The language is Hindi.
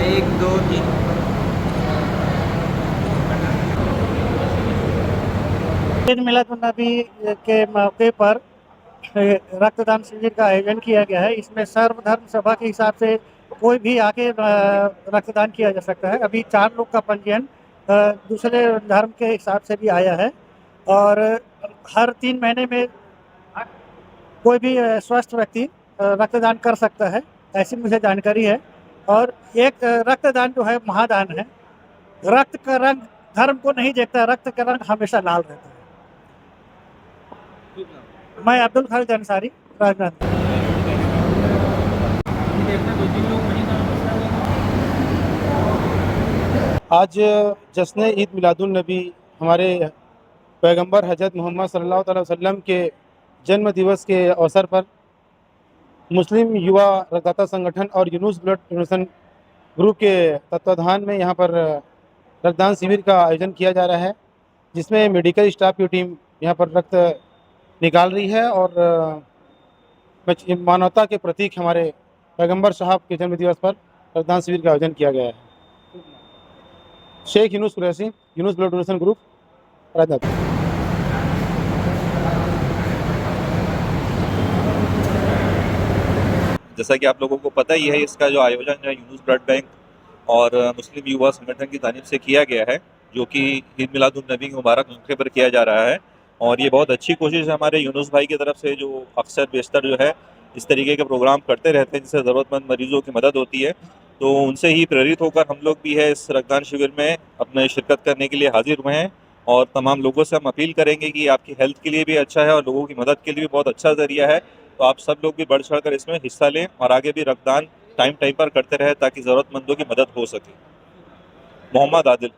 एक दो तीन। ईद मिलादुन्नबी के मौके पर रक्तदान शिविर का आयोजन किया गया है। इसमें सर्वधर्म सभा के हिसाब से कोई भी आके रक्तदान किया जा सकता है। अभी 4 लोग का पंजीयन दूसरे धर्म के हिसाब से भी आया है और हर 3 महीने में कोई भी स्वस्थ व्यक्ति रक्तदान कर सकता है, ऐसी मुझे जानकारी है। और एक रक्तदान जो है महादान है। रक्त का रंग धर्म को नहीं देखता, रक्त का रंग हमेशा लाल रहता है। मैं अब्दुल खालिद अंसारी, राजनांदगांव। आज जश्न ईद मिलादुल नबी हमारे पैगंबर हज़रत मोहम्मद सल्लल्लाहु अलैहि वसल्लम के जन्म दिवस के अवसर पर मुस्लिम युवा रक्तदाता संगठन और यूनुस ब्लड डोनेशन ग्रुप के तत्वाधान में यहाँ पर रक्तदान शिविर का आयोजन किया जा रहा है, जिसमें मेडिकल स्टाफ की टीम यहाँ पर रक्त निकाल रही है और मानवता के प्रतीक हमारे पैगंबर साहब के जन्म दिवस पर रक्तदान शिविर का आयोजन किया गया है। Sheikh Yunus Qureshi, Yunus blood donation group, Rajnandgaon. जैसा कि आप लोगों को पता ही है, इसका जो आयोजन जो है यूनुस ब्लड बैंक और मुस्लिम युवा संगठन की जानिब से किया गया है, जो कि ईद मिलादुन नबी के मुबारक मौके पर किया जा रहा है। और ये बहुत अच्छी कोशिश है हमारे यूनुस भाई की तरफ से, जो अक्सर बेशतर जो है इस तरीके के प्रोग्राम करते रहते हैं जिससे ज़रूरतमंद मरीजों की मदद होती है। तो उनसे ही प्रेरित होकर हम लोग भी है इस रक्तदान शिविर में अपने शिरकत करने के लिए हाजिर हुए हैं। और तमाम लोगों से हम अपील करेंगे कि आपकी हेल्थ के लिए भी अच्छा है और लोगों की मदद के लिए भी बहुत अच्छा ज़रिया है। तो आप सब लोग भी बढ़ चढ़ कर इसमें हिस्सा लें और आगे भी रक्तदान टाइम टाइम पर करते रहे ताकि ज़रूरतमंदों की मदद हो सके। मोहम्मद आदिल।